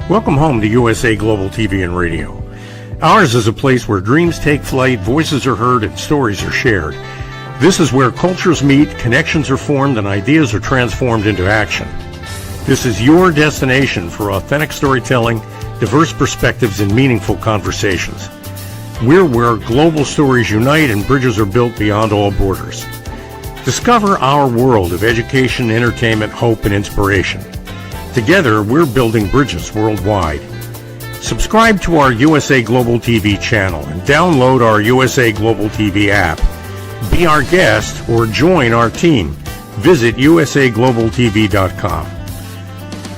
Welcome home to USA Global TV and Radio. Ours is a place where dreams take flight, voices are heard, and stories are shared. This is where cultures meet, connections are formed, and ideas are transformed into action. This is your destination for authentic storytelling, diverse perspectives, and meaningful conversations. We're where global stories unite and bridges are built beyond all borders. Discover our world of education, entertainment, hope, and inspiration. Together, we're building bridges worldwide. Subscribe to our USA Global TV channel and download our USA Global TV app. Be our guest or join our team. Visit usaglobaltv.com.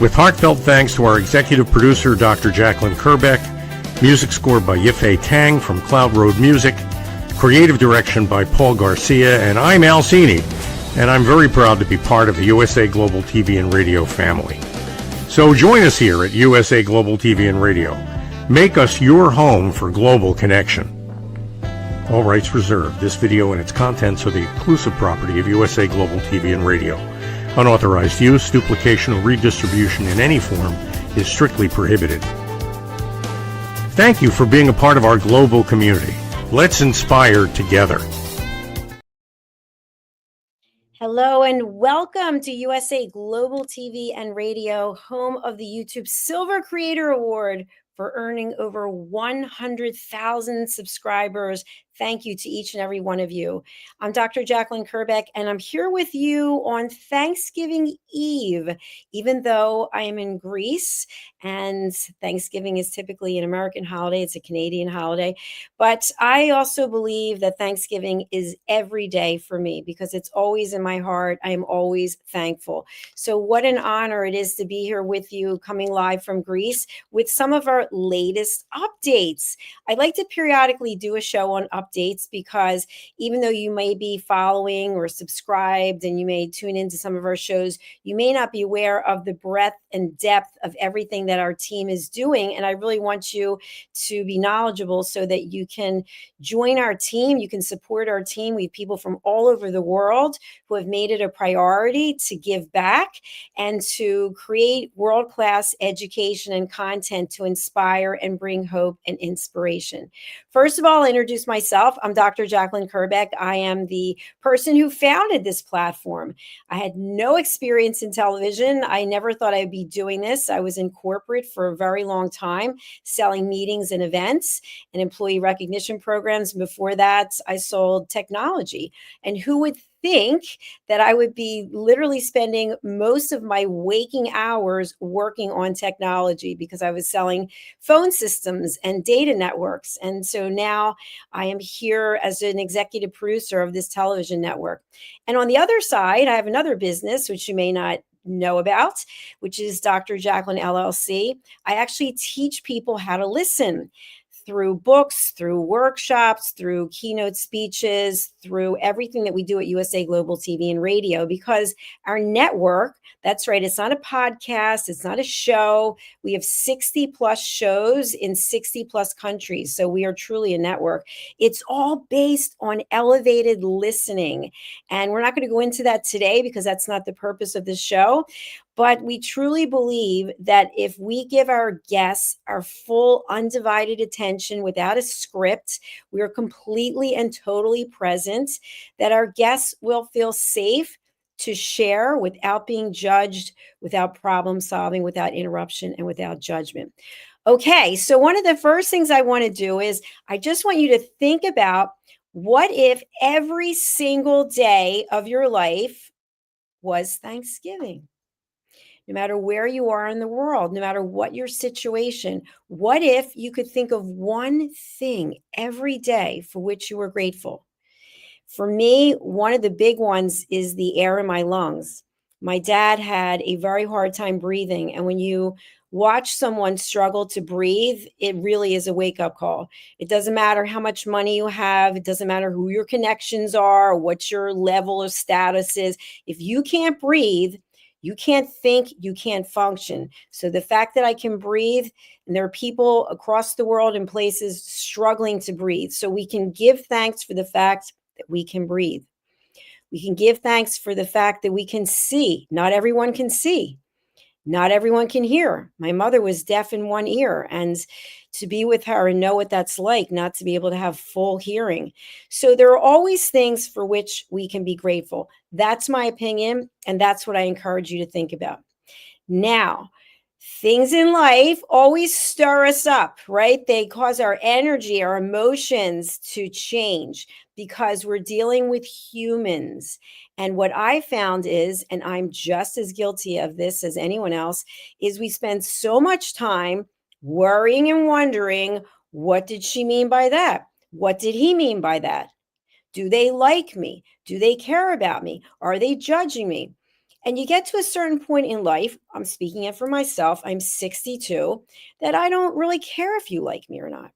With heartfelt thanks to our executive producer, Dr. Jacalyn Kerbeck, music scored by Yifei Tang from Cloud Road Music, creative direction by Paul Garcia, and I'm Al Cini, and I'm very proud to be part of the USA Global TV and Radio family. So join us here at USA Global TV and Radio. Make us your home for global connection. All rights reserved. This video and its contents are the exclusive property of USA Global TV and Radio. Unauthorized use, duplication, or redistribution in any form is strictly prohibited. Thank you for being a part of our global community. Let's inspire together. Hello and welcome to USA Global TV and Radio, home of the YouTube Silver Creator Award for earning over 100,000 subscribers. Thank you to each and every one of you. I'm Dr. Jacalyn Kerbeck, and I'm here with you on Thanksgiving Eve, even though I am in Greece, and Thanksgiving is typically an American holiday. It's a Canadian holiday. But I also believe that Thanksgiving is every day for me because it's always in my heart. I am always thankful. So what an honor it is to be here with you, coming live from Greece with some of our latest updates. I'd like to periodically do a show on updates because even though you may be following or subscribed and you may tune into some of our shows, you may not be aware of the breadth and depth of everything that our team is doing. And I really want you to be knowledgeable so that you can join our team. You can support our team. We have people from all over the world who have made it a priority to give back and to create world-class education and content to inspire and bring hope and inspiration. First of all, I'll introduce myself. I'm Dr. Jacalyn Kerbeck. I am the person who founded this platform. I had no experience in television. I never thought I'd be doing this. I was in corporate for a very long time, selling meetings and events and employee recognition programs. Before that, I sold technology. And who would think that I would be literally spending most of my waking hours working on technology because I was selling phone systems and data networks. And so now I am here as an executive producer of this television network. And on the other side, I have another business, which you may not know about, which is Dr. Jacalyn LLC. I actually teach people how to listen through books, through workshops, through keynote speeches, through everything that we do at USA Global TV and Radio, because our network, that's right, it's not a podcast, it's not a show. We have 60 plus shows in 60 plus countries. So we are truly a network. It's all based on elevated listening. And we're not going to go into that today because that's not the purpose of this show. But we truly believe that if we give our guests our full undivided attention without a script, we are completely and totally present, that our guests will feel safe to share without being judged, without problem solving, without interruption, and without judgment. Okay, so one of the first things I want to do is I just want you to think about what if every single day of your life was Thanksgiving? No matter where you are in the world, no matter what your situation, what if you could think of one thing every day for which you were grateful? For me, one of the big ones is the air in my lungs. My dad had a very hard time breathing. And when you watch someone struggle to breathe, it really is a wake-up call. It doesn't matter how much money you have. It doesn't matter who your connections are or what your level of status is. If you can't breathe, you can't think, you can't function. So the fact that I can breathe, and there are people across the world in places struggling to breathe. So we can give thanks for the fact that we can breathe. We can give thanks for the fact that we can see. Not everyone can see. Not everyone can hear. My mother was deaf in one ear, and to be with her and know what that's like, not to be able to have full hearing. So there are always things for which we can be grateful. That's my opinion, and that's what I encourage you to think about. Now, things in life always stir us up, right? They cause our energy, our emotions to change because we're dealing with humans. And what I found is, and I'm just as guilty of this as anyone else, is we spend so much time worrying and wondering, what did she mean by that? What did he mean by that? Do they like me? Do they care about me? Are they judging me? And you get to a certain point in life, I'm speaking it for myself, I'm 62, that I don't really care if you like me or not.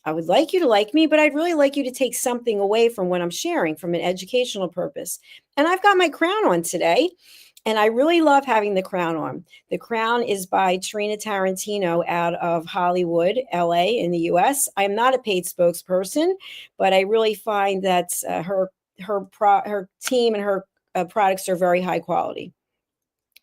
I would like you to like me, but I'd really like you to take something away from what I'm sharing from an educational purpose. And I've got my crown on today, and I really love having the crown on. The crown is by Trina Tarantino out of Hollywood, LA, in the US. I'm not a paid spokesperson, but I really find that her team and her products are very high quality.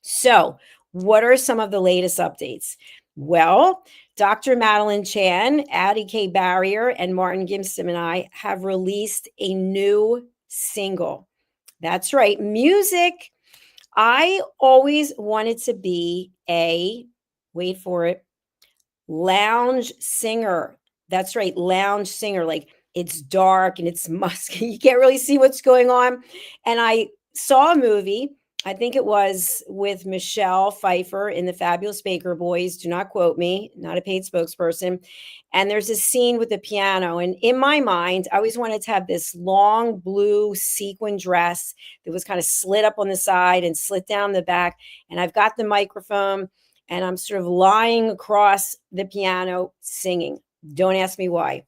So, what are some of the latest updates? Well, Dr. Madeline Chan, Addie K. Barrier, and Martin Gibson and I have released a new single. That's right, music. I always wanted to be wait for it, lounge singer. That's right, lounge singer. Like, it's dark and it's musky. You can't really see what's going on. And I saw a movie, I think it was with Michelle Pfeiffer in The Fabulous Baker Boys. Do not quote me, not a paid spokesperson. And there's a scene with the piano. And in my mind, I always wanted to have this long blue sequin dress that was kind of slit up on the side and slit down the back. And I've got the microphone and I'm sort of lying across the piano singing. Don't ask me why.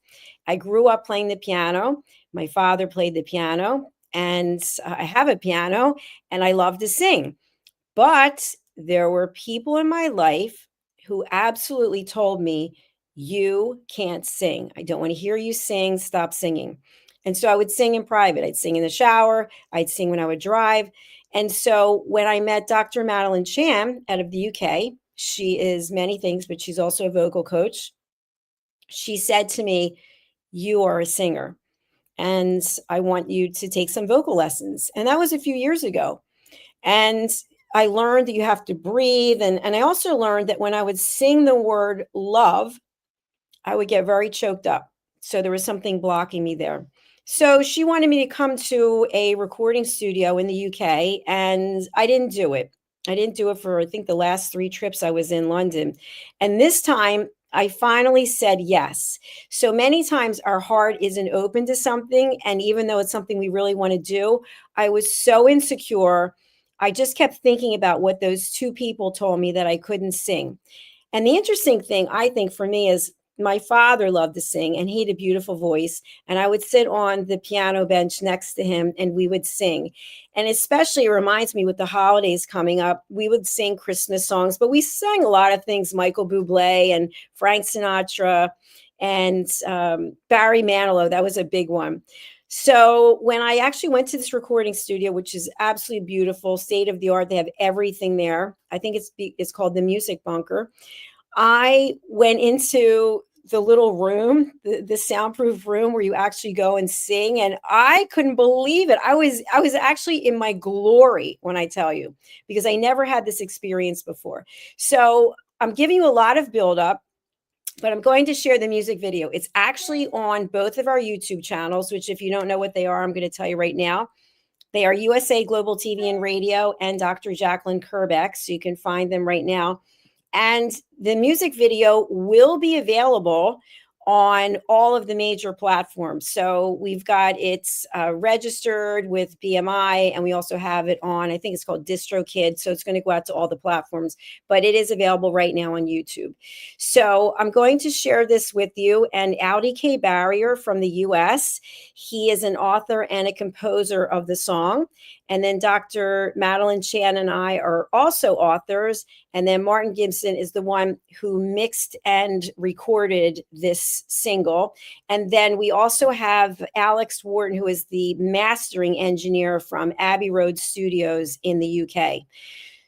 I grew up playing the piano. My father played the piano, and I have a piano, and I love to sing. But there were people in my life who absolutely told me, you can't sing. I don't want to hear you sing. Stop singing. And so I would sing in private. I'd sing in the shower. I'd sing when I would drive. And so when I met Dr. Madeline Chan out of the UK, she is many things, but she's also a vocal coach. She said to me, you are a singer, and I want you to take some vocal lessons. And that was a few years ago. And I learned that you have to breathe. And I also learned that when I would sing the word love, I would get very choked up. So there was something blocking me there. So she wanted me to come to a recording studio in the UK, and I didn't do it. I didn't do it for, I think, the last 3 trips I was in London. And this time I finally said yes. So many times our heart isn't open to something. And even though it's something we really want to do, I was so insecure. I just kept thinking about what those 2 people told me, that I couldn't sing. And the interesting thing, I think, for me is my father loved to sing, and he had a beautiful voice. And I would sit on the piano bench next to him and we would sing. And especially it reminds me, with the holidays coming up, we would sing Christmas songs, but we sang a lot of things, Michael Bublé and Frank Sinatra and Barry Manilow. That was a big one. So when I actually went to this recording studio, which is absolutely beautiful, state of the art, they have everything there. I think it's called the Music Bunker. I went into the little room, the soundproof room where you actually go and sing, and I couldn't believe it. I was actually in my glory, when I tell you, because I never had this experience before. So I'm giving you a lot of buildup, but I'm going to share the music video. It's actually on both of our YouTube channels, which, if you don't know what they are, I'm going to tell you right now. They are USA Global TV and Radio and Dr. Jacalyn Kerbeck, so you can find them right now. And the music video will be available on all of the major platforms. So we've got it registered with BMI, and we also have it on, I think it's called DistroKid. So it's going to go out to all the platforms, but it is available right now on YouTube. So I'm going to share this with you. And Addie K. Barrier from the US, he is an author and a composer of the song. And then Dr. Madeline Chan and I are also authors. And then Martin Gibson is the one who mixed and recorded this single. And then we also have Alex Wharton, who is the mastering engineer from Abbey Road Studios in the UK.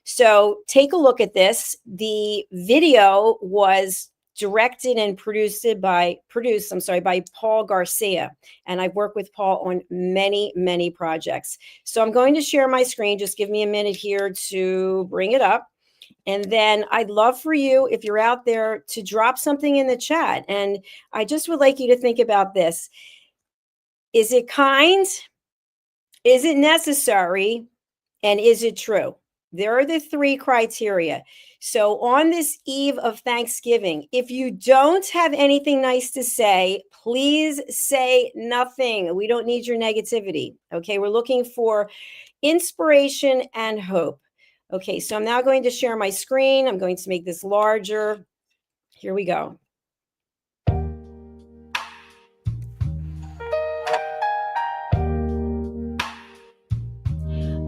So take a look at this. The video was directed and produced by Paul Garcia. And I've worked with Paul on many, many projects. So I'm going to share my screen. Just give me a minute here to bring it up. And then I'd love for you, if you're out there, to drop something in the chat. And I just would like you to think about this. Is it kind? Is it necessary? And is it true? There are the three criteria. So on this eve of Thanksgiving, if you don't have anything nice to say, please say nothing. We don't need your negativity. Okay, we're looking for inspiration and hope. Okay, so I'm now going to share my screen. I'm going to make this larger. Here we go.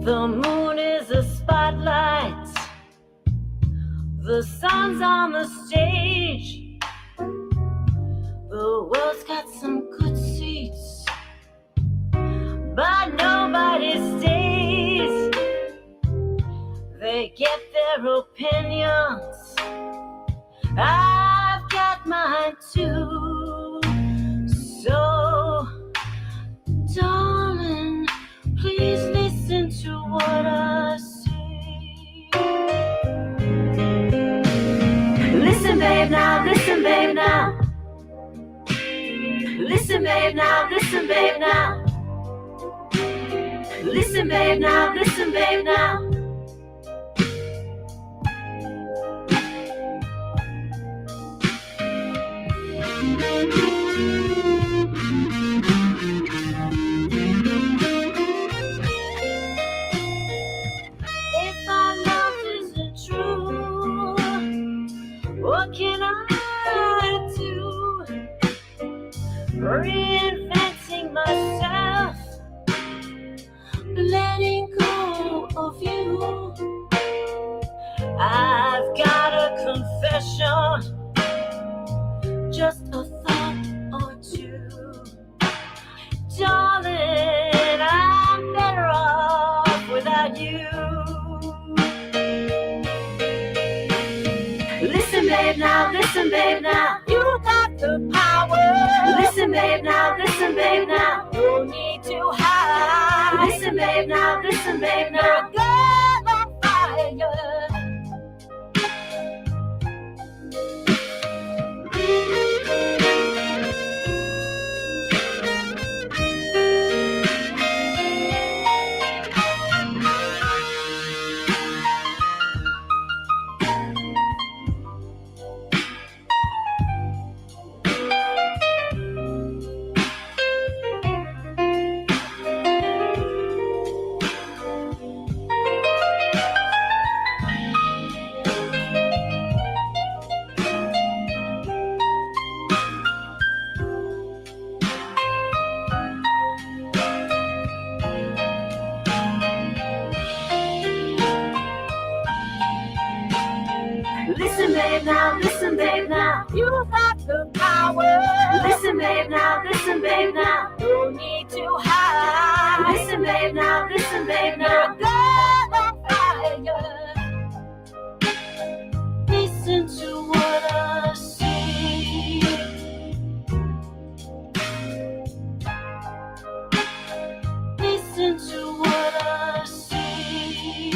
The moon is a spotlight. The sun's on the stage. The world's got some good seats, but nobody stays. They get their opinions. I've got mine too. So, darling, please listen to what I say. Listen, babe, now, listen, babe, now. Listen, babe, now, listen, babe, now. Listen, babe, now, listen, babe, now. If our love isn't true, what can I do? Reinventing myself, letting go of you. I've got a confession, just a thought or two. Darling, I'm better off without you. Listen, babe, now, listen, babe, now. You got the power. Listen, babe, now, listen, babe, now. No need to hide. Listen, babe, now, listen, babe, now. Girl on fire. Listen, babe, now, listen, babe, now. You got the power. Listen, babe, now, listen, babe, now. No need to hide. Listen, babe, now, listen, babe, now. Girl on fire. Listen to what I say. Listen to what I say.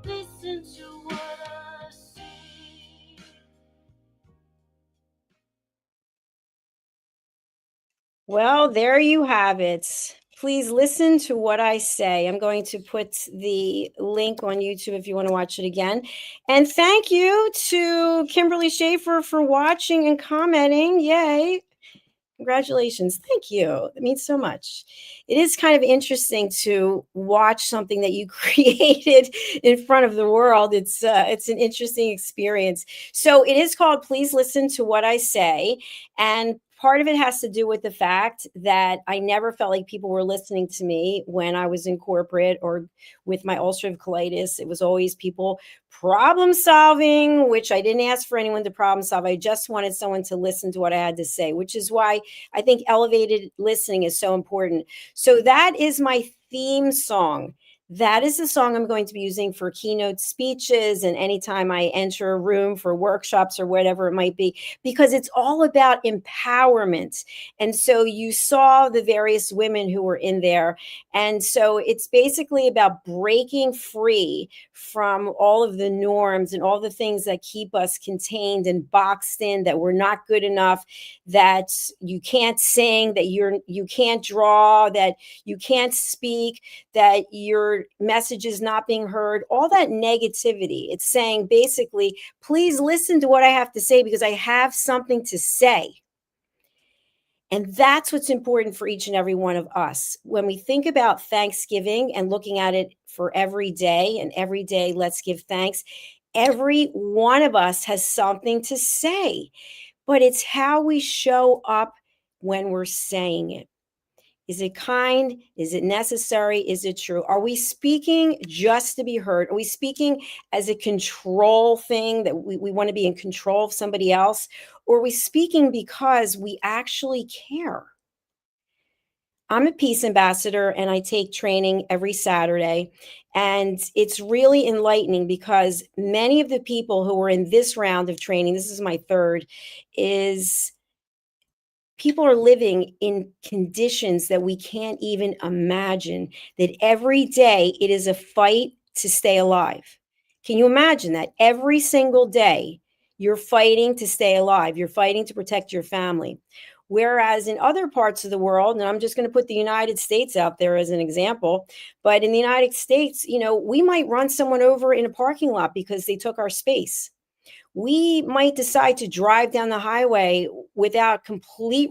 Listen to what I say. Well, there you have it. Please listen to what I say. I'm going to put the link on YouTube if you want to watch it again. And thank you to Kimberly Schaefer for watching and commenting. Yay. Congratulations. Thank you. It means so much. It is kind of interesting to watch something that you created in front of the world. It's an interesting experience. So it is called Please Listen to What I Say. And Part of it has to do with the fact that I never felt like people were listening to me when I was in corporate or with my ulcerative colitis. It was always people problem solving, which I didn't ask for anyone to problem solve. I just wanted someone to listen to what I had to say, which is why I think elevated listening is so important. So that is my theme song. That is the song I'm going to be using for keynote speeches and anytime I enter a room for workshops or whatever it might be, because it's all about empowerment. And so you saw the various women who were in there. And so it's basically about breaking free from all of the norms and all the things that keep us contained and boxed in, that we're not good enough, that you can't sing, that you can't draw, that you can't speak, that your message is not being heard, all that negativity. It's saying basically, please listen to what I have to say because I have something to say. And that's what's important for each and every one of us. When we think about Thanksgiving and looking at it for every day, and every day, let's give thanks. Every one of us has something to say, but it's how we show up when we're saying it. Is it kind? Is it necessary? Is it true? Are we speaking just to be heard? Are we speaking as a control thing, that we want to be in control of somebody else? Or are we speaking because we actually care? I'm a peace ambassador and I take training every Saturday. And it's really enlightening because many of the people who were in this round of training, this is my third, is people are living in conditions that we can't even imagine, that every day it is a fight to stay alive. Can you imagine that? Every single day you're fighting to stay alive. You're fighting to protect your family. Whereas in other parts of the world, and I'm just going to put the United States out there as an example, but in the United States, we might run someone over in a parking lot because they took our space. We might decide to drive down the highway without complete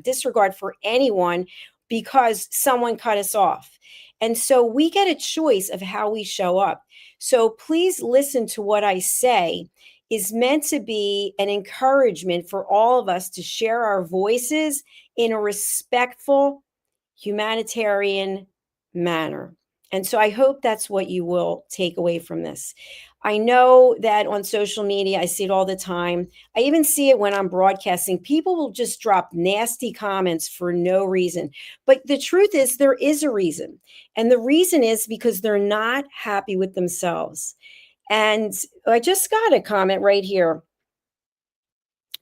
disregard for anyone because someone cut us off. And so we get a choice of how we show up. So please listen to what I say is meant to be an encouragement for all of us to share our voices in a respectful, humanitarian manner. And so I hope that's what you will take away from this. I know that on social media, I see it all the time. I even see it when I'm broadcasting. People will just drop nasty comments for no reason. But the truth is, there is a reason. And the reason is because they're not happy with themselves. And I just got a comment right here,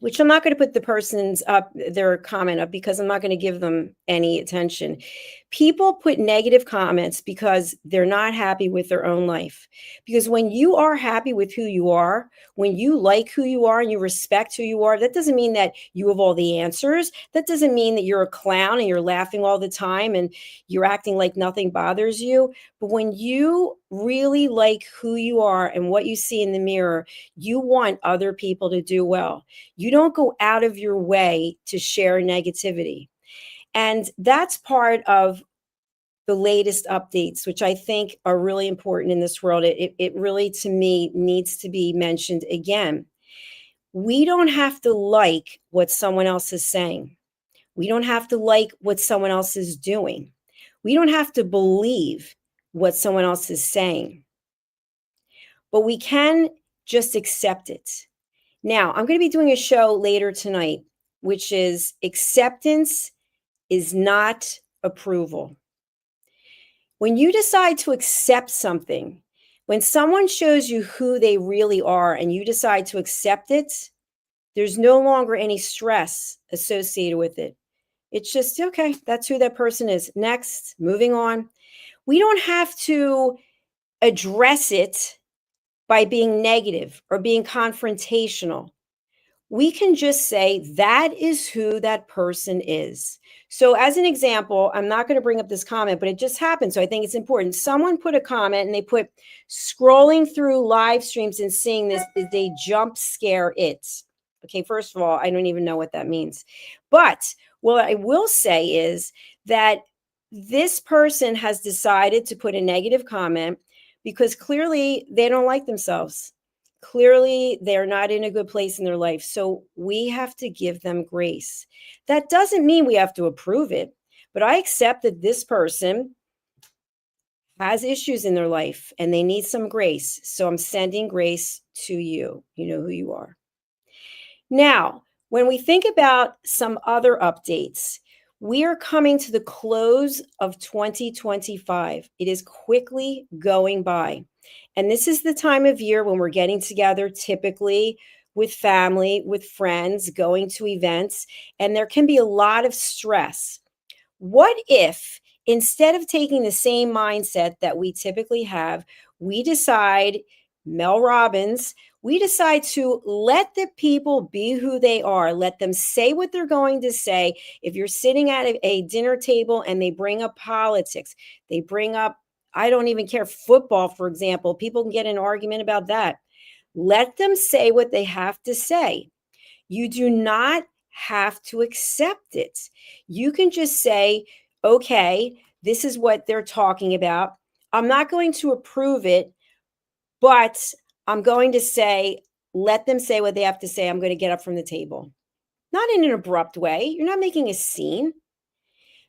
which I'm not going to put their comment up because I'm not going to give them any attention. People put negative comments because they're not happy with their own life. Because when you are happy with who you are, when you like who you are and you respect who you are, that doesn't mean that you have all the answers. That doesn't mean that you're a clown and you're laughing all the time and you're acting like nothing bothers you. But when you really like who you are and what you see in the mirror, you want other people to do well. You don't go out of your way to share negativity. And that's part of the latest updates, which I think are really important in this world. It really, to me, needs to be mentioned again. We don't have to like what someone else is saying. We don't have to like what someone else is doing. We don't have to believe what someone else is saying. But we can just accept it. Now, I'm going to be doing a show later tonight, which is acceptance is not approval. When you decide to accept something, when someone shows you who they really are and you decide to accept it, there's no longer any stress associated with it. It's just, okay, that's who that person is. Next, moving on. We don't have to address it by being negative or being confrontational. We can just say that is who that person is. So as an example, I'm not going to bring up this comment, but it just happened. So I think it's important. Someone put a comment and they put, scrolling through live streams and seeing this, they jump scare it. Okay, first of all, I don't even know what that means. But what I will say is that this person has decided to put a negative comment because clearly they don't like themselves. Clearly, they're not in a good place in their life. So we have to give them grace. That doesn't mean we have to approve it, but I accept that this person has issues in their life and they need some grace. So I'm sending grace to you. You know who you are. Now, when we think about some other updates, we are coming to the close of 2025. It is quickly going by. And this is the time of year when we're getting together, typically with family, with friends, going to events, and there can be a lot of stress. What if instead of taking the same mindset that we typically have, we decide, Mel Robbins, we decide to let the people be who they are, let them say what they're going to say. If you're sitting at a dinner table and they bring up politics, they bring up, I don't even care, football, for example, people can get in an argument about that. Let them say what they have to say. You do not have to accept it. You can just say, okay, this is what they're talking about. I'm not going to approve it, but I'm going to say, let them say what they have to say. I'm going to get up from the table. Not in an abrupt way. You're not making a scene,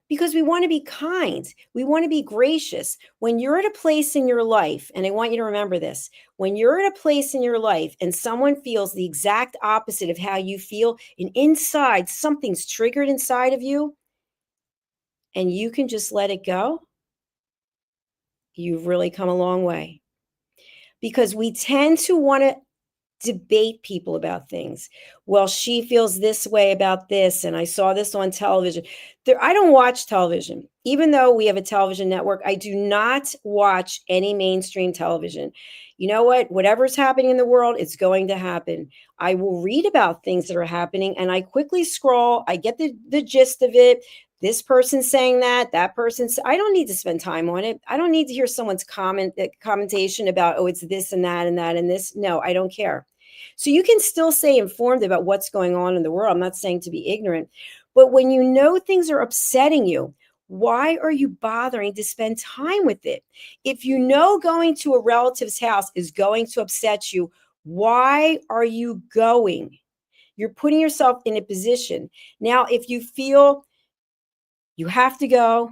because we want to be kind. We want to be gracious. When you're at a place in your life, and I want you to remember this, when you're at a place in your life and someone feels the exact opposite of how you feel, and inside something's triggered inside of you, and you can just let it go, you've really come a long way. Because we tend to want to debate people about things. Well, she feels this way about this, and I saw this on television. I don't watch television. Even though we have a television network, I do not watch any mainstream television. You know what? Whatever's happening in the world, it's going to happen. I will read about things that are happening, and I quickly scroll. I get the gist of it. This person's saying that person's, I don't need to spend time on it. I don't need to hear someone's commentation about, oh, it's this and that and that and this. No, I don't care. So you can still stay informed about what's going on in the world. I'm not saying to be ignorant, but when you know things are upsetting you, why are you bothering to spend time with it? If you know going to a relative's house is going to upset you, why are you going? You're putting yourself in a position. Now, if you feel you have to go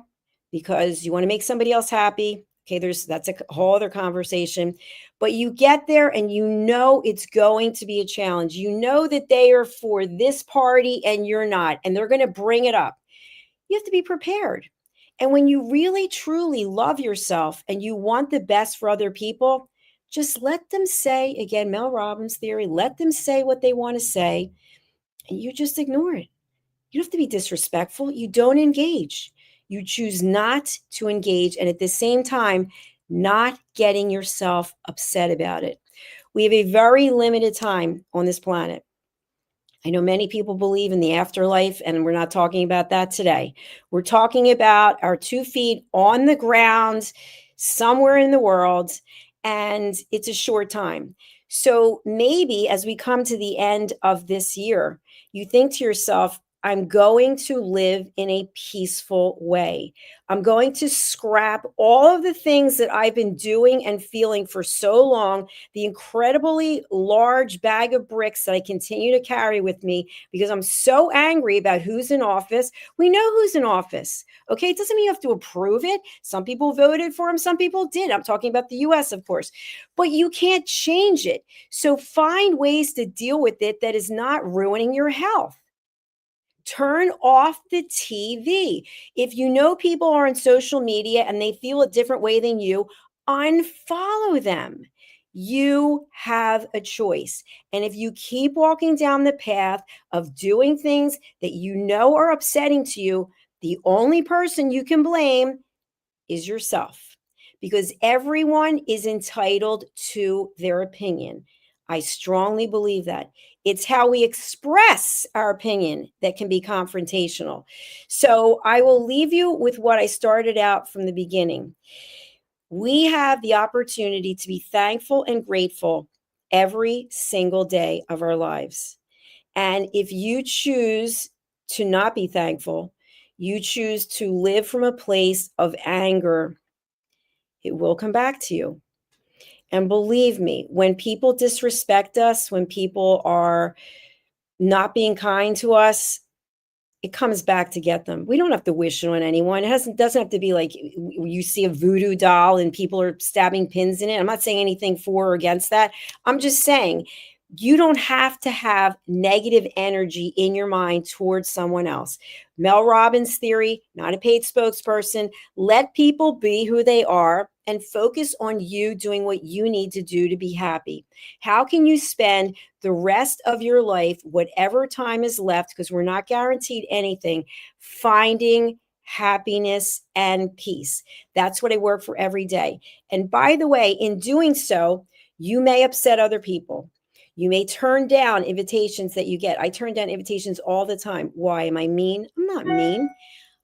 because you want to make somebody else happy, okay, that's a whole other conversation. But you get there and you know it's going to be a challenge. You know that they are for this party and you're not, and they're going to bring it up. You have to be prepared. And when you really, truly love yourself and you want the best for other people, just let them say, again, Mel Robbins theory, let them say what they want to say, and you just ignore it. You don't have to be disrespectful. You don't engage. You choose not to engage. And at the same time, not getting yourself upset about it. We have a very limited time on this planet. I know many people believe in the afterlife, and we're not talking about that today. We're talking about our 2 feet on the ground somewhere in the world, and it's a short time. So maybe as we come to the end of this year, you think to yourself, I'm going to live in a peaceful way. I'm going to scrap all of the things that I've been doing and feeling for so long, the incredibly large bag of bricks that I continue to carry with me because I'm so angry about who's in office. We know who's in office. Okay, it doesn't mean you have to approve it. Some people voted for him, some people did. I'm talking about the US, of course, but you can't change it. So find ways to deal with it that is not ruining your health. Turn off the TV. If you know people are on social media and they feel a different way than you, unfollow them. You have a choice. And if you keep walking down the path of doing things that you know are upsetting to you, the only person you can blame is yourself, because everyone is entitled to their opinion. I strongly believe that. It's how we express our opinion that can be confrontational. So I will leave you with what I started out from the beginning. We have the opportunity to be thankful and grateful every single day of our lives. And if you choose to not be thankful, you choose to live from a place of anger, it will come back to you. And believe me, when people disrespect us, when people are not being kind to us, it comes back to get them. We don't have to wish it on anyone. Doesn't have to be like you see a voodoo doll and people are stabbing pins in it. I'm not saying anything for or against that. I'm just saying you don't have to have negative energy in your mind towards someone else. Mel Robbins' theory, not a paid spokesperson, let people be who they are and focus on you doing what you need to do to be happy. How can you spend the rest of your life, whatever time is left, because we're not guaranteed anything, finding happiness and peace? That's what I work for every day. And by the way, in doing so, you may upset other people. You may turn down invitations that you get. I turn down invitations all the time. Why? Am I mean? I'm not mean.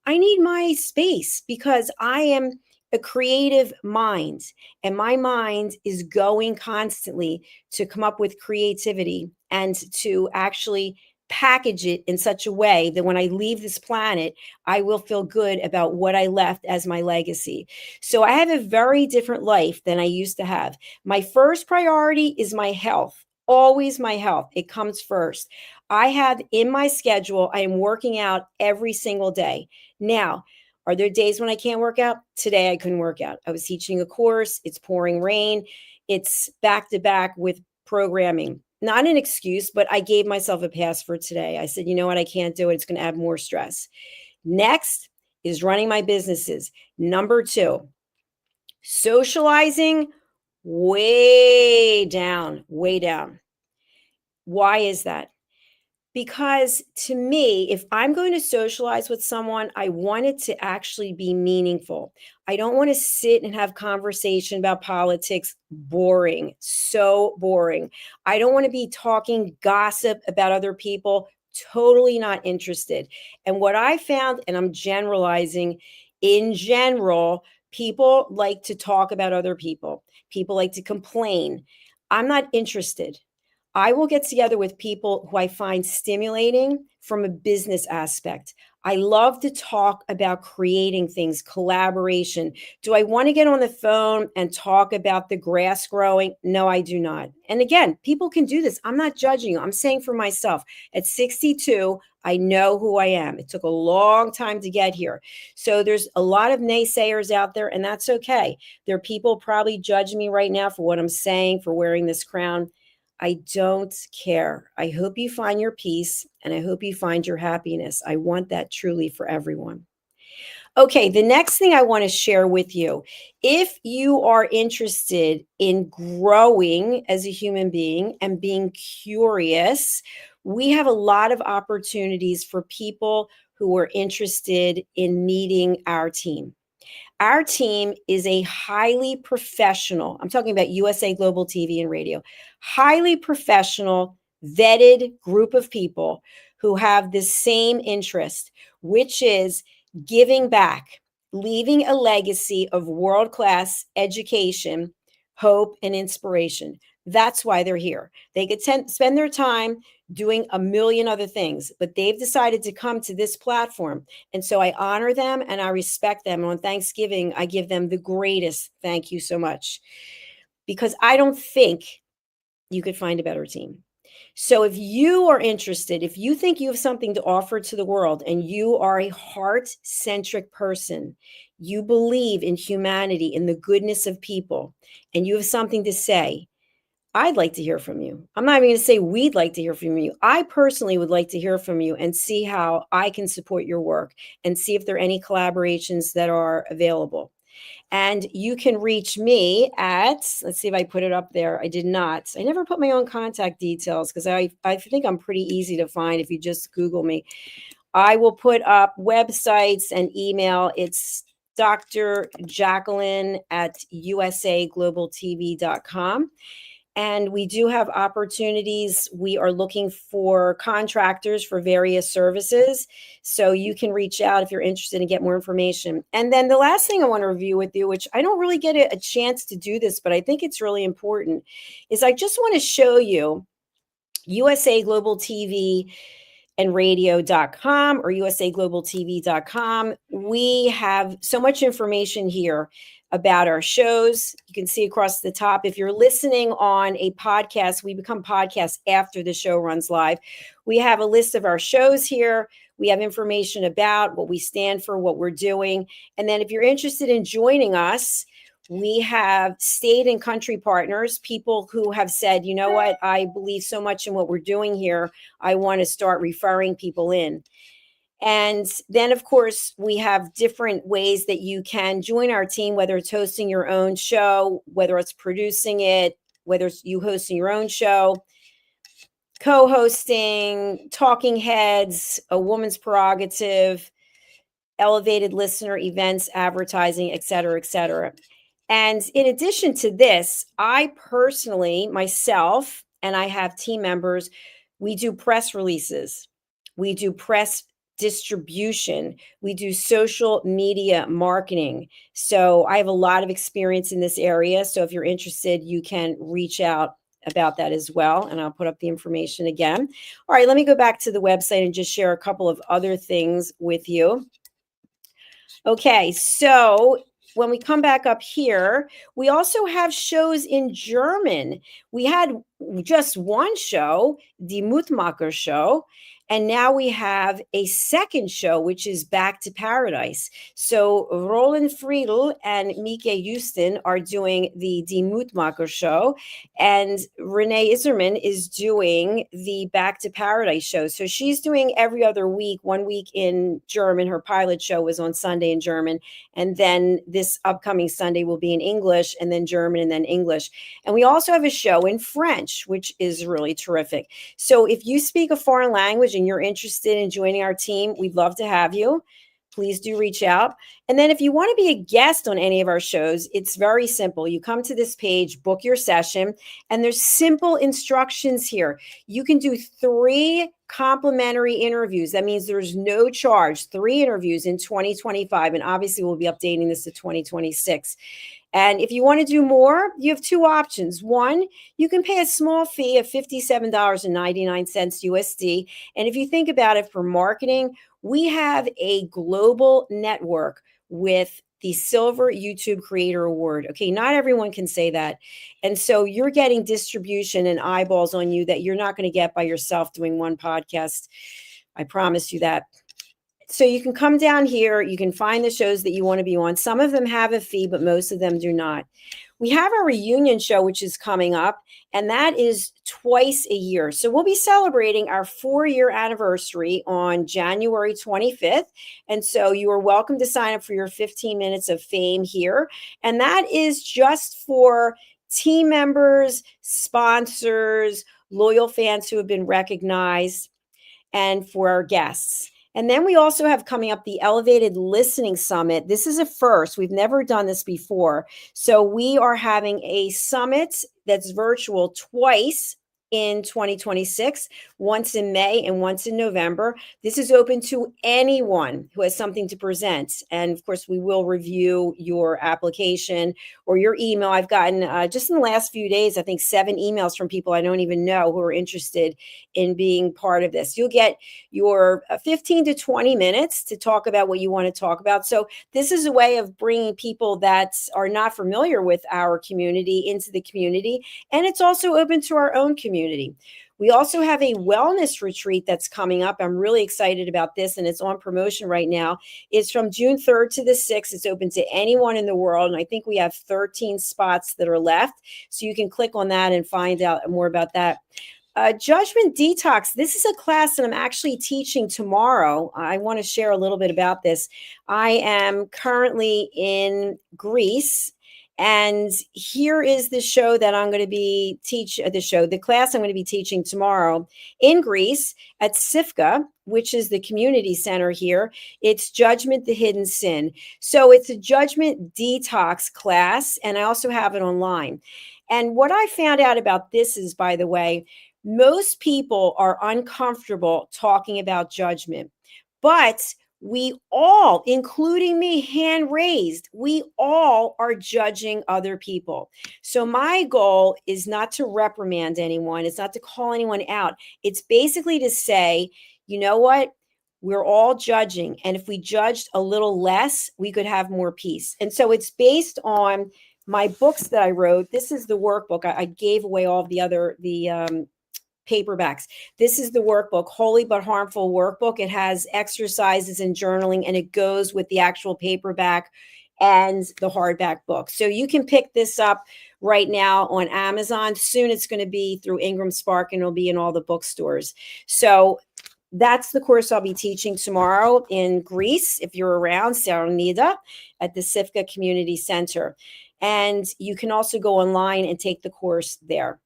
I need my space because I am a creative mind, and my mind is going constantly to come up with creativity and to actually package it in such a way that when I leave this planet, I will feel good about what I left as my legacy. So I have a very different life than I used to have. My first priority is my health. Always my health. It comes first. I have in my schedule, I am working out every single day. Now, are there days when I can't work out? Today I couldn't work out. I was teaching a course. It's pouring rain. It's back to back with programming. Not an excuse, but I gave myself a pass for today. I said, you know what? I can't do it. It's going to add more stress. Next is running my businesses. Number 2, socializing, way down, way down. Why is that? Because to me, if I'm going to socialize with someone, I want it to actually be meaningful. I don't want to sit and have conversation about politics. Boring. So boring. I don't want to be talking gossip about other people. Totally not interested. And what I found, and I'm generalizing, in general, people like to talk about other people. People like to complain. I'm not interested. I will get together with people who I find stimulating from a business aspect. I love to talk about creating things, collaboration. Do I want to get on the phone and talk about the grass growing? No, I do not. And again, people can do this. I'm not judging you. I'm saying for myself, at 62, I know who I am. It took a long time to get here. So there's a lot of naysayers out there, and that's okay. There are people probably judging me right now for what I'm saying, for wearing this crown. I don't care. I hope you find your peace and I hope you find your happiness. I want that truly for everyone. Okay, the next thing I want to share with you, if you are interested in growing as a human being and being curious, we have a lot of opportunities for people who are interested in meeting our team. Our team is a highly professional, I'm talking about USA Global TV and Radio, highly professional, vetted group of people who have the same interest, which is giving back, leaving a legacy of world-class education, hope, and inspiration. That's why they're here. They could spend their time doing a million other things, but they've decided to come to this platform. And so I honor them and I respect them. And on Thanksgiving, I give them the greatest thank you so much, because I don't think you could find a better team. So if you are interested, if you think you have something to offer to the world and you are a heart-centric person, you believe in humanity, in the goodness of people, and you have something to say, I'd like to hear from you. I'm not even going to say we'd like to hear from you. I personally would like to hear from you and see how I can support your work and see if there are any collaborations that are available. And you can reach me at, let's see if I put it up there. I did not. I never put my own contact details because I think I'm pretty easy to find if you just Google me. I will put up websites and email. It's Dr. Jacalyn at usaglobaltv.com. And we do have opportunities. We are looking for contractors for various services. So you can reach out if you're interested and get more information. And then the last thing I want to review with you, which I don't really get a chance to do this, but I think it's really important, is I just want to show you USA Global TV and radio.com or usaglobaltv.com. We have so much information here about our shows. You can see across the top. If you're listening on a podcast, we become podcasts after the show runs live. We have a list of our shows here. We have information about what we stand for, what we're doing. And then if you're interested in joining us, we have state and country partners, people who have said, you know what, I believe so much in what we're doing here. I want to start referring people in. And then, of course, we have different ways that you can join our team, whether it's hosting your own show, whether it's producing it, whether it's you hosting your own show, co-hosting, talking heads, a woman's prerogative, elevated listener events, advertising, et cetera, et cetera. And in addition to this, I personally, myself, and I have team members, we do press releases. We do press distribution. We do social media marketing. So I have a lot of experience in this area. So if you're interested, you can reach out about that as well. And I'll put up the information again. All right, let me go back to the website and just share a couple of other things with you. Okay, so when we come back up here, we also have shows in German. We had just one show, Die Mutmacher Show, and now we have a second show, which is Back to Paradise. So Roland Friedel and Mike Houston are doing the Die Mutmacher Show, and Renee Iserman is doing the Back to Paradise show. So she's doing every other week, 1 week in German. Her pilot show was on Sunday in German. And then this upcoming Sunday will be in English, and then German, and then English. And we also have a show in French, which is really terrific. So if you speak a foreign language and you're interested in joining our team, we'd love to have you. Please do reach out. And then if you want to be a guest on any of our shows, it's very simple. You come to this page, book your session, and there's simple instructions here. You can do 3 complimentary interviews. That means there's no charge, 3 interviews in 2025. And obviously we'll be updating this to 2026. And if you want to do more, you have 2 options. One, you can pay a small fee of $57.99 USD. And if you think about it, for marketing, we have a global network with the Silver YouTube Creator Award. Okay, not everyone can say that. And so you're getting distribution and eyeballs on you that you're not going to get by yourself doing one podcast. I promise you that. So you can come down here, you can find the shows that you want to be on. Some of them have a fee, but most of them do not. We have our reunion show, which is coming up, and that is twice a year. So we'll be celebrating our 4-year anniversary on January 25th. And so you are welcome to sign up for your 15 minutes of fame here. And that is just for team members, sponsors, loyal fans who have been recognized, and for our guests. And then we also have coming up the Elevated Listening Summit. This is a first. We've never done this before. So we are having a summit that's virtual twice in 2026, once in May and once in November. This is open to anyone who has something to present. And of course, we will review your application or your email. I've gotten just in the last few days, I think 7 emails from people I don't even know who are interested in being part of this. You'll get your 15 to 20 minutes to talk about what you want to talk about. So this is a way of bringing people that are not familiar with our community into the community. And it's also open to our own community. We also have a wellness retreat that's coming up. I'm really excited about this, and it's on promotion right now. It's from June 3rd to the 6th. It's open to anyone in the world, and I think we have 13 spots that are left. So you can click on that and find out more about that. Judgment Detox. This is a class that I'm actually teaching tomorrow. I want to share a little bit about this. I am currently in Greece. And here is the show that I'm going to be the class I'm going to be teaching tomorrow in Greece at SIFCA, which is the community center here. It's Judgment, the Hidden Sin. So it's a judgment detox class, and I also have it online. And what I found out about this is, by the way, most people are uncomfortable talking about judgment, but we all, including me, hand raised, we all are judging other people. So my goal is not to reprimand anyone. It's not to call anyone out. It's basically to say, you know what? We're all judging. And if we judged a little less, we could have more peace. And so it's based on my books that I wrote. This is the workbook. I gave away all of the paperbacks. This is the workbook, Holy But Harmful Workbook. It has exercises and journaling, and it goes with the actual paperback and the hardback book. So you can pick this up right now on Amazon. Soon it's going to be through Ingram Spark, and it'll be in all the bookstores. So that's the course I'll be teaching tomorrow in Greece, if you're around, Salonida, at the Sifka Community Center. And you can also go online and take the course there.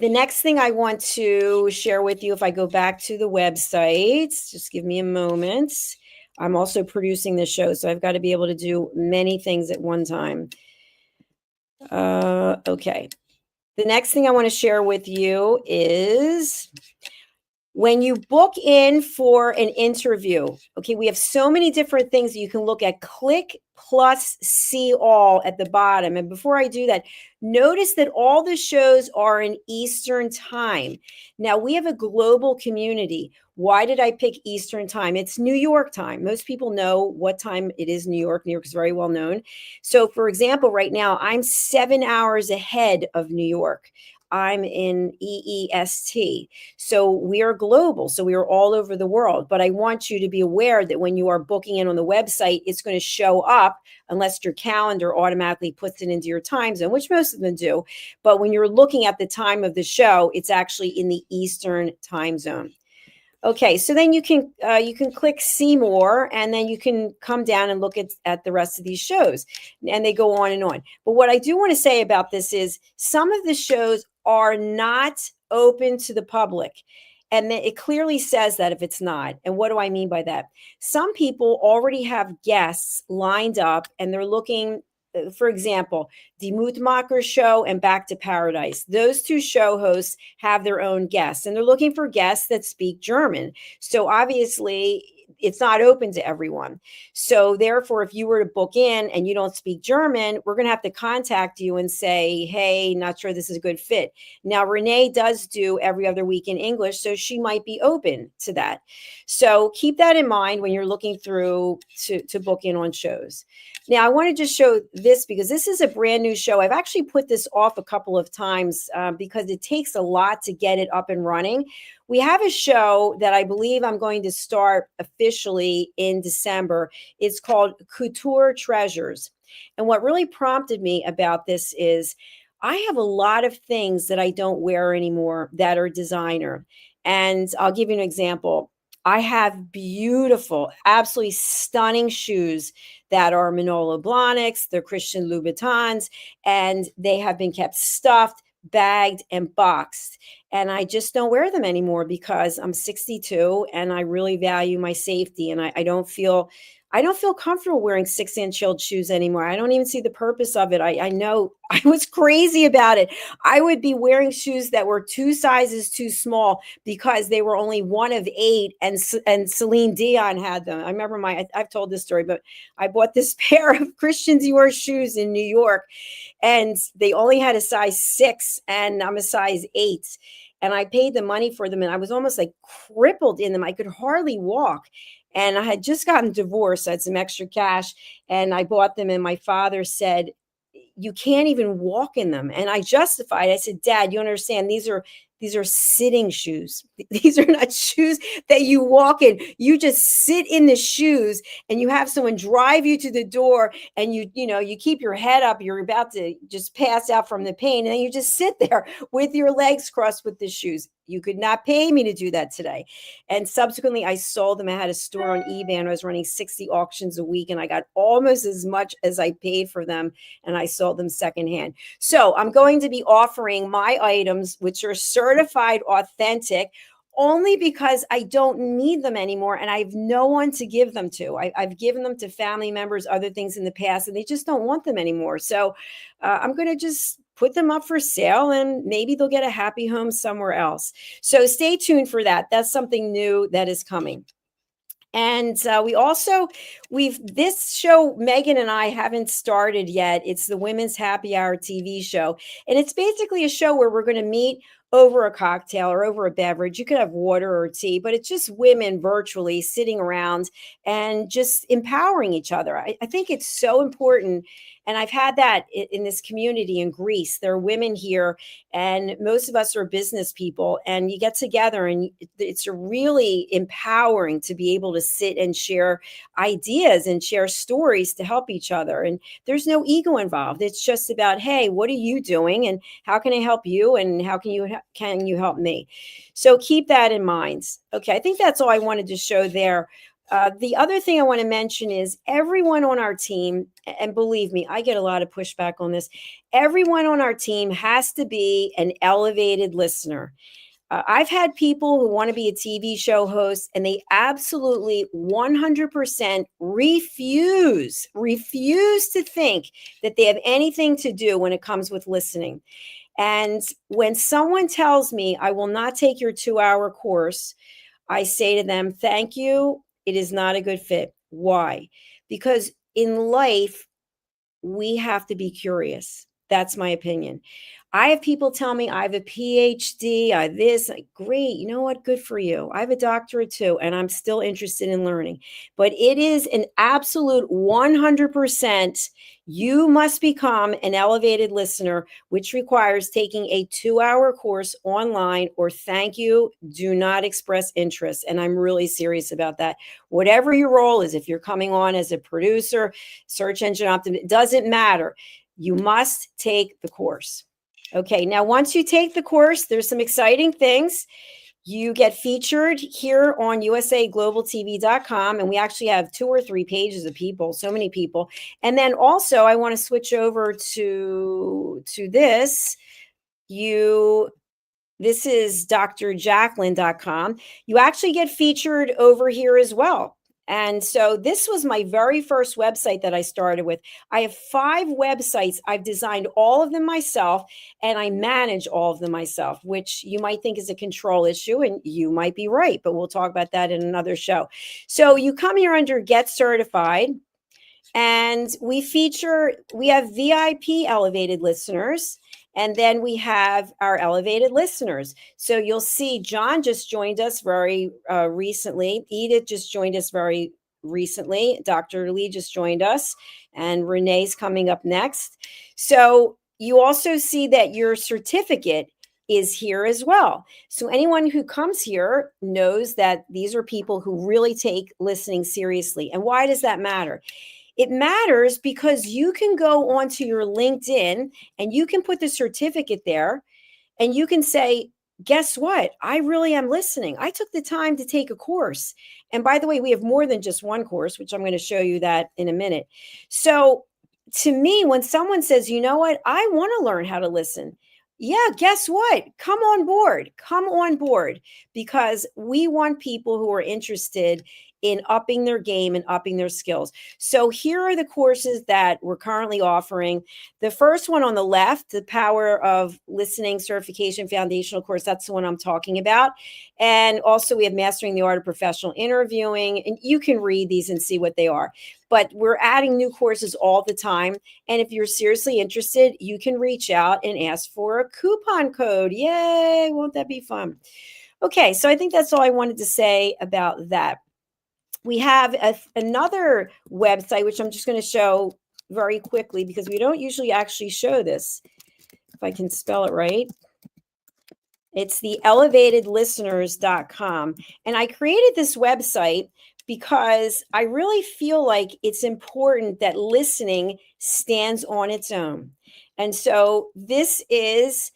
The next thing I want to share with you, if I go back to the website, just give me a moment. I'm also producing this show, so I've got to be able to do many things at one time. Okay. The next thing I want to share with you is when you book in for an interview, okay, we have so many different things that you can look at. Click plus see all at the bottom. And before I do that, notice that all the shows are in Eastern time. Now, we have a global community. Why did I pick Eastern time? It's New York time. Most people know what time it is in New York. New York is very well known. So, for example, right now, I'm 7 hours ahead of New York. I'm in EEST. So we are global. So we are all over the world. But I want you to be aware that when you are booking in on the website, it's going to show up unless your calendar automatically puts it into your time zone, which most of them do. But when you're looking at the time of the show, it's actually in the Eastern time zone. Okay, so then you can click see more, and then you can come down and look at the rest of these shows, and they go on and on. But what I do want to say about this is some of the shows are not open to the public. And it clearly says that if it's not. And what do I mean by that? Some people already have guests lined up, and they're looking, for example, Die Mutmacher Show and Back to Paradise. Those two show hosts have their own guests, and they're looking for guests that speak German. So obviously, it's not open to everyone. So therefore, if you were to book in and you don't speak German, we're going to have to contact you and say, hey, not sure this is a good fit. Now, Renee does do every other week in English, so she might be open to that. So keep that in mind when you're looking through to book in on shows. Now, I want to just show this because this is a brand new show. I've actually put this off a couple of times because it takes a lot to get it up and running. We have a show that I believe I'm going to start officially in December. It's called Couture Treasures. And what really prompted me about this is I have a lot of things that I don't wear anymore that are designer. And I'll give you an example. I have beautiful, absolutely stunning shoes that are Manolo Blahniks, they're Christian Louboutins, and they have been kept stuffed, bagged, and boxed. And I just don't wear them anymore because I'm 62 and I really value my safety. And I don't feel comfortable wearing 6-inch-heeled shoes anymore. I don't even see the purpose of it. I know I was crazy about it. I would be wearing shoes that were 2 sizes too small because they were only 1 of 8, and Celine Dion had them. I remember I've told this story, but I bought this pair of Christian Dior shoes in New York, and they only had a size 6, and I'm a size 8. And I paid the money for them, and I was almost like crippled in them. I could hardly walk. And I had just gotten divorced. I had some extra cash, and I bought them. And my father said, you can't even walk in them. And I justified. I said, Dad, you understand, these are sitting shoes. These are not shoes that you walk in. You just sit in the shoes, and you have someone drive you to the door, and you keep your head up. You're about to just pass out from the pain, and then you just sit there with your legs crossed with the shoes. You could not pay me to do that today. And subsequently, I sold them. I had a store on eBay, and I was running 60 auctions a week, and I got almost as much as I paid for them, and I sold them secondhand. So I'm going to be offering my items, which are certified authentic, only because I don't need them anymore, and I have no one to give them to. I've given them to family members, other things in the past, and they just don't want them anymore. So I'm going to just put them up for sale, and maybe they'll get a happy home somewhere else. So stay tuned for that. That's something new that is coming. And we also this show, Megan and I haven't started yet. It's the Women's Happy Hour TV show. And it's basically a show where we're going to meet over a cocktail or over a beverage. You could have water or tea, but it's just women virtually sitting around and just empowering each other. I think it's so important. And I've had that in this community in Greece. There are women here, and most of us are business people, and you get together, and it's really empowering to be able to sit and share ideas and share stories to help each other. And there's no ego involved. It's just about, hey, what are you doing, and how can I help you, and how can you help me? So keep that in mind. Okay, I think that's all I wanted to show there. The other thing I want to mention is everyone on our team, and believe me, I get a lot of pushback on this. Everyone on our team has to be an elevated listener. I've had people who want to be a TV show host, and they absolutely 100% refuse to think that they have anything to do when it comes with listening. And when someone tells me, I will not take your 2-hour course, I say to them, thank you. It is not a good fit. Why? Because in life, we have to be curious. That's my opinion. I have people tell me I have a PhD, I have this. Great. You know what? Good for you. I have a doctorate too, and I'm still interested in learning. But it is an absolute 100%. You must become an elevated listener, which requires taking a 2-hour course online, or thank you, do not express interest. And I'm really serious about that. Whatever your role is, if you're coming on as a producer, search engine optimist, it doesn't matter. You must take the course. Okay, now once you take the course, there's some exciting things. You get featured here on usaglobaltv.com, and we actually have 2 or 3 pages of people, so many people. And then also, I want to switch over to this. This is drjacalyn.com. You actually get featured over here as well. And so this was my very first website that I started with. I have 5 websites. I've designed all of them myself, and I manage all of them myself, which you might think is a control issue, and you might be right, but we'll talk about that in another show. So you come here under Get Certified, and we have VIP elevated listeners. And then we have our elevated listeners. So you'll see John just joined us very recently. Edith just joined us very recently. Dr. Lee just joined us. And Renee's coming up next. So you also see that your certificate is here as well. So anyone who comes here knows that these are people who really take listening seriously. And why does that matter? It matters because you can go onto your LinkedIn and you can put the certificate there, and you can say, guess what? I really am listening. I took the time to take a course. And by the way, we have more than just one course, which I'm going to show you that in a minute. So to me, when someone says, you know what, I want to learn how to listen. Yeah, guess what? Come on board, because we want people who are interested in upping their game and upping their skills. So here are the courses that we're currently offering. The first one on the left, the Power of Listening Certification Foundational course, that's the one I'm talking about. And also we have Mastering the Art of Professional Interviewing, and you can read these and see what they are. But we're adding new courses all the time. And if you're seriously interested, you can reach out and ask for a coupon code. Yay, won't that be fun? Okay, so I think that's all I wanted to say about that. We have another website, which I'm just going to show very quickly because we don't usually actually show this. If I can spell it right. It's the elevatedlisteners.com. And I created this website because I really feel like it's important that listening stands on its own. And so this is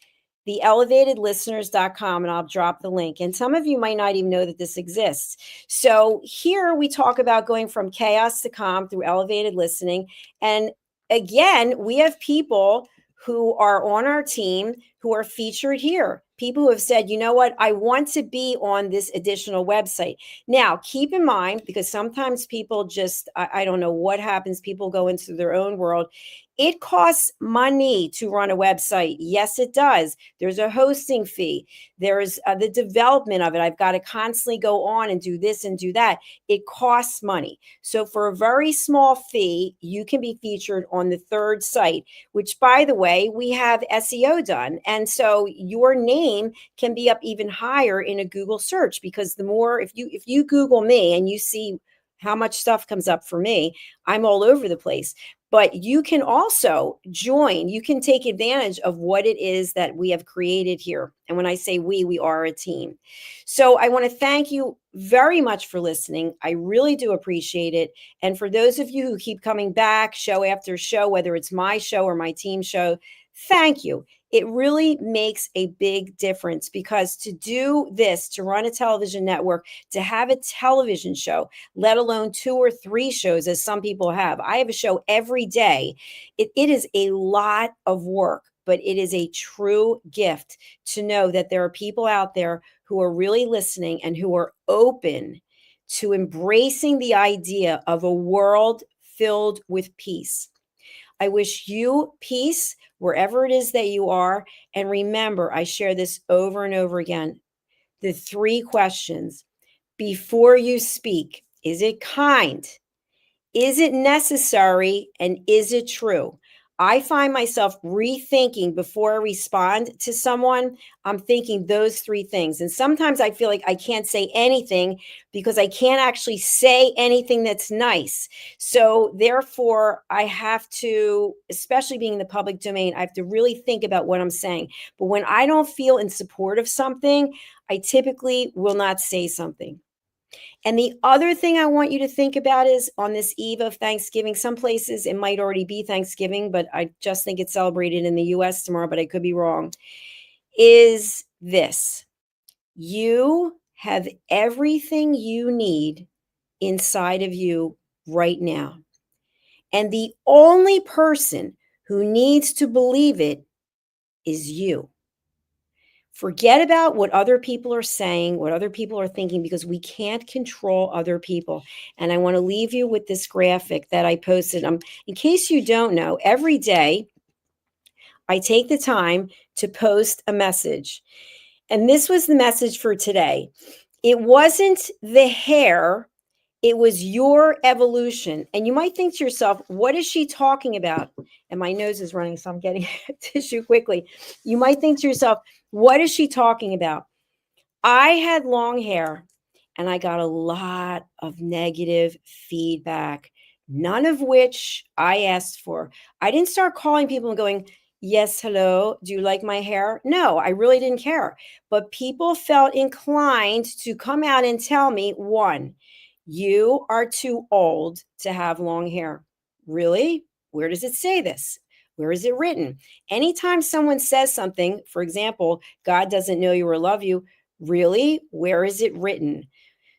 the elevatedlisteners.com, and I'll drop the link. And some of you might not even know that this exists. So here we talk about going from chaos to calm through elevated listening. And again, we have people who are on our team who are featured here. People who have said, you know what, I want to be on this additional website. Now, keep in mind, because sometimes people just, I don't know what happens, people go into their own world. It costs money to run a website. Yes, it does. There's a hosting fee. There's the development of it. I've got to constantly go on and do this and do that. It costs money. So for a very small fee, you can be featured on the third site, which, by the way, we have SEO done. And so your name can be up even higher in a Google search, because the more, if you Google me and you see how much stuff comes up for me, I'm all over the place. But you can also join, you can take advantage of what it is that we have created here. And when I say we are a team. So I want to thank you very much for listening. I really do appreciate it. And for those of you who keep coming back show after show, whether it's my show or my team show, thank you. It really makes a big difference, because to do this, to run a television network, to have a television show, let alone 2 or 3 shows, as some people have. I have a show every day. It is a lot of work, but it is a true gift to know that there are people out there who are really listening and who are open to embracing the idea of a world filled with peace. I wish you peace wherever it is that you are. And remember, I share this over and over again. The 3 questions before you speak: is it kind? Is it necessary? And is it true? I find myself rethinking before I respond to someone. I'm thinking those 3 things. And sometimes I feel like I can't say anything because I can't actually say anything that's nice. So therefore, I have to, especially being in the public domain, I have to really think about what I'm saying. But when I don't feel in support of something, I typically will not say something. And the other thing I want you to think about is, on this eve of Thanksgiving, some places it might already be Thanksgiving, but I just think it's celebrated in the US tomorrow, but I could be wrong, is this: you have everything you need inside of you right now. And the only person who needs to believe it is you. Forget about what other people are saying, what other people are thinking, because we can't control other people. And I want to leave you with this graphic that I posted. In case you don't know, every day I take the time to post a message. And this was the message for today. It wasn't the hair, it was your evolution. And you might think to yourself, what is she talking about? And my nose is running, so I'm getting tissue quickly. You might think to yourself, what is she talking about? I had long hair and I got a lot of negative feedback, none of which I asked for. I didn't start calling people and going, yes, hello, do you like my hair? No, I really didn't care. But people felt inclined to come out and tell me, 1, you are too old to have long hair. Really? Where does it say this? Where is it written? Anytime someone says something, for example, God doesn't know you or love you, really? Where is it written?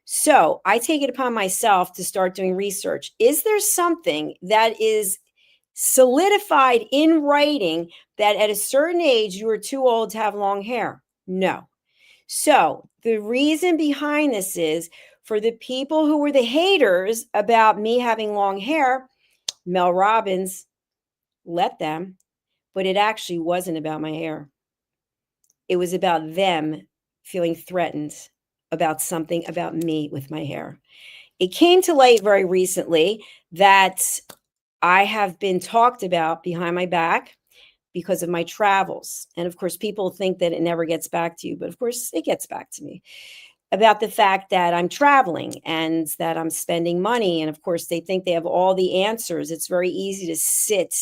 So I take it upon myself to start doing research. Is there something that is solidified in writing that at a certain age you are too old to have long hair? No. So the reason behind this is, for the people who were the haters about me having long hair, Mel Robbins, let them, but it actually wasn't about my hair. It was about them feeling threatened about something about me with my hair. It came to light very recently that I have been talked about behind my back because of my travels. And of course, people think that it never gets back to you, but of course it gets back to me, about the fact that I'm traveling and that I'm spending money. And of course, they think they have all the answers. It's very easy to sit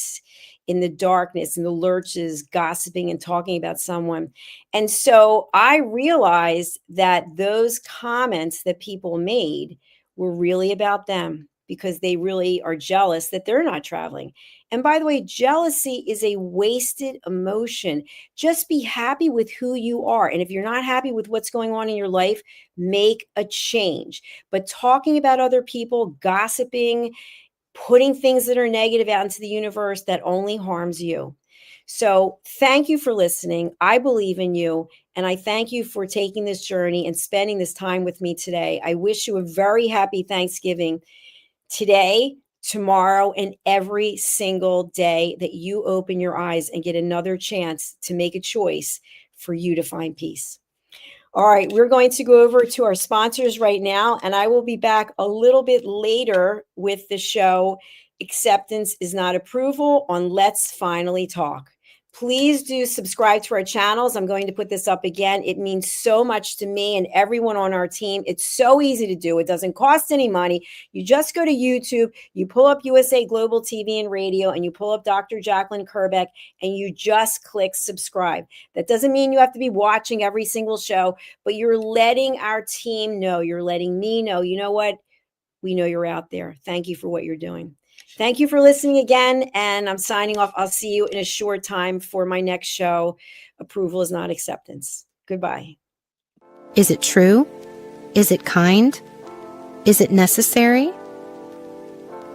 in the darkness and the lurches, gossiping and talking about someone. And so I realized that those comments that people made were really about them, because they really are jealous that they're not traveling. And by the way, jealousy is a wasted emotion. Just be happy with who you are. And if you're not happy with what's going on in your life, make a change. But talking about other people, gossiping, putting things that are negative out into the universe, that only harms you. So thank you for listening. I believe in you. And I thank you for taking this journey and spending this time with me today. I wish you a very happy Thanksgiving. Today, tomorrow and every single day that you open your eyes and get another chance to make a choice for you to find peace. All right, we're going to go over to our sponsors right now, and I will be back a little bit later with the show, Acceptance is Not Approval, on Let's Finally Talk. Please do subscribe to our channels. I'm going to put this up again. It means so much to me and everyone on our team. It's so easy to do. It doesn't cost any money. You just go to YouTube, you pull up USA Global TV and Radio, and you pull up Dr. Jacalyn Kerbeck, and you just click subscribe. That doesn't mean you have to be watching every single show, but you're letting our team know. You're letting me know. You know what? We know you're out there. Thank you for what you're doing. Thank you for listening again, and I'm signing off. I'll see you in a short time for my next show, Approval is Not Acceptance. Goodbye. Is it true? Is it kind? Is it necessary?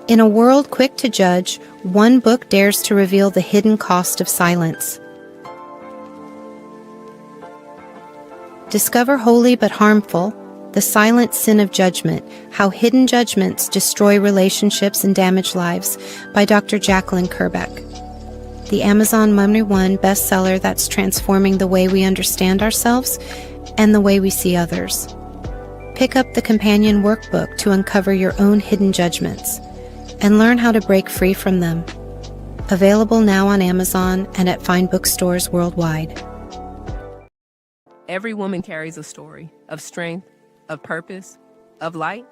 In a world quick to judge, one book dares to reveal the hidden cost of silence. Discover Holy but Harmful: The Silent Sin of Judgment, How Hidden Judgments Destroy Relationships and Damage Lives, by Dr. Jacalyn Kerbeck. The Amazon #1 bestseller that's transforming the way we understand ourselves and the way we see others. Pick up the companion workbook to uncover your own hidden judgments and learn how to break free from them. Available now on Amazon and at fine bookstores worldwide. Every woman carries a story of strength, of purpose, of light.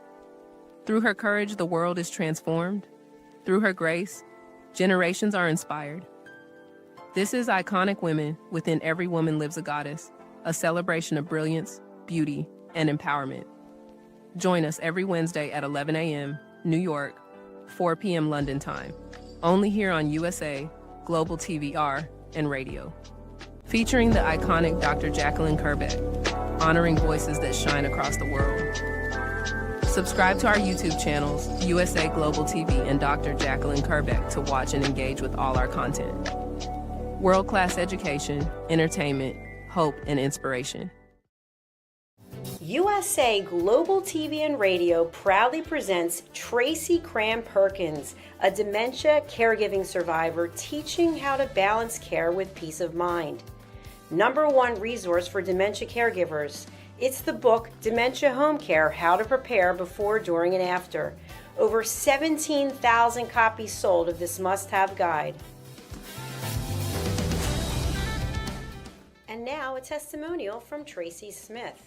Through her courage, the world is transformed. Through her grace, generations are inspired. This is Iconic Women. Within Every Woman Lives a Goddess, a celebration of brilliance, beauty, and empowerment. Join us every Wednesday at 11 a.m. New York, 4 p.m. London time, only here on USA, Global TVR, and Radio. Featuring the iconic Dr. Jacalyn Kerbeck, honoring voices that shine across the world. Subscribe to our YouTube channels, USA Global TV and Dr. Jacalyn Kerbeck, to watch and engage with all our content. World-class education, entertainment, hope, and inspiration. USA Global TV and Radio proudly presents Tracy Cram-Perkins, a dementia caregiving survivor teaching how to balance care with peace of mind. #1 resource for dementia caregivers. It's the book Dementia Home Care: How to Prepare Before, During, and After. Over 17,000 copies sold of this must-have guide. And now a testimonial from Tracy Smith.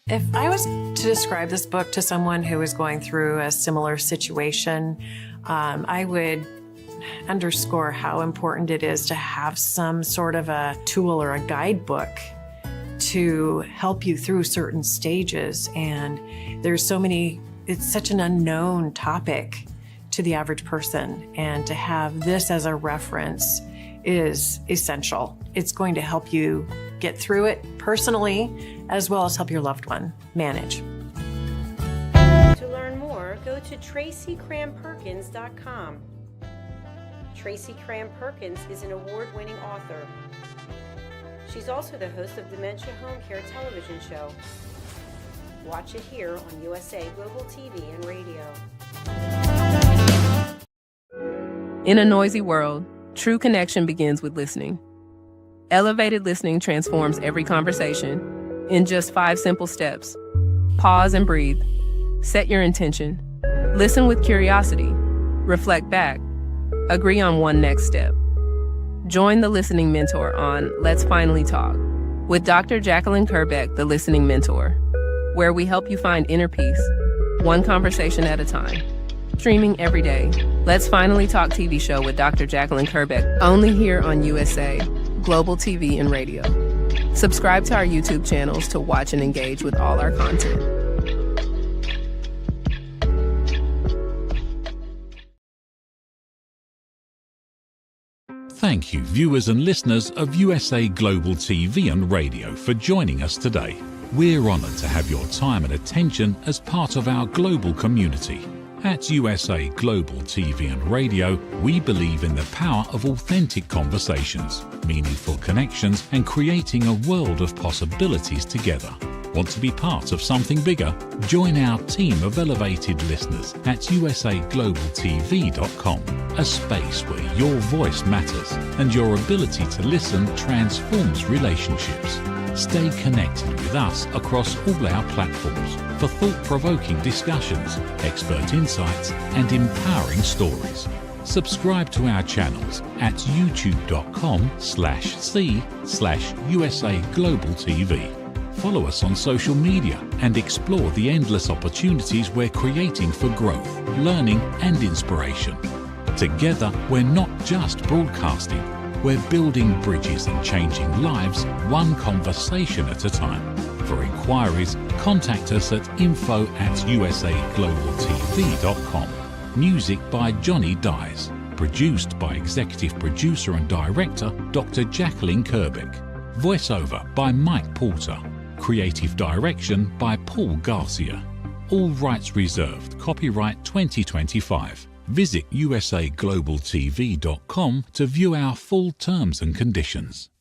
If I was to describe this book to someone who is going through a similar situation, I would underscore how important it is to have some sort of a tool or a guidebook to help you through certain stages. And there's so many, it's such an unknown topic to the average person. And to have this as a reference is essential. It's going to help you get through it personally, as well as help your loved one manage. To learn more, go to TracyCramPerkins.com. Tracy Cram-Perkins is an award-winning author. She's also the host of Dementia Home Care television show. Watch it here on USA Global TV and Radio. In a noisy world, true connection begins with listening. Elevated listening transforms every conversation in just 5 simple steps. Pause and breathe. Set your intention. Listen with curiosity. Reflect back. Agree on one next step. Join the Listening Mentor on Let's Finally Talk with Dr. Jacalyn Kerbeck, the Listening Mentor, where we help you find inner peace, one conversation at a time. Streaming every day, Let's Finally Talk TV show with Dr. Jacalyn Kerbeck, only here on USA, Global TV and Radio. Subscribe to our YouTube channels to watch and engage with all our content. Thank you, viewers and listeners of USA Global TV and Radio, for joining us today. We're honored to have your time and attention as part of our global community. At USA Global TV and Radio, we believe in the power of authentic conversations, meaningful connections, and creating a world of possibilities together. Want to be part of something bigger? Join our team of elevated listeners at usaglobaltv.com, a space where your voice matters and your ability to listen transforms relationships. Stay connected with us across all our platforms for thought-provoking discussions, expert insights, and empowering stories. Subscribe to our channels at youtube.com/c/USA Global TV. Follow us on social media and explore the endless opportunities we're creating for growth, learning, and inspiration. Together, we're not just broadcasting, we're building bridges and changing lives one conversation at a time. For inquiries, contact us at info@usaglobaltv.com. Music by Johnny Dies. Produced by Executive Producer and Director Dr. Jacalyn Kerbeck. Voiceover by Mike Porter. Creative Direction by Paul Garcia. All rights reserved. Copyright 2025. Visit usaglobaltv.com to view our full terms and conditions.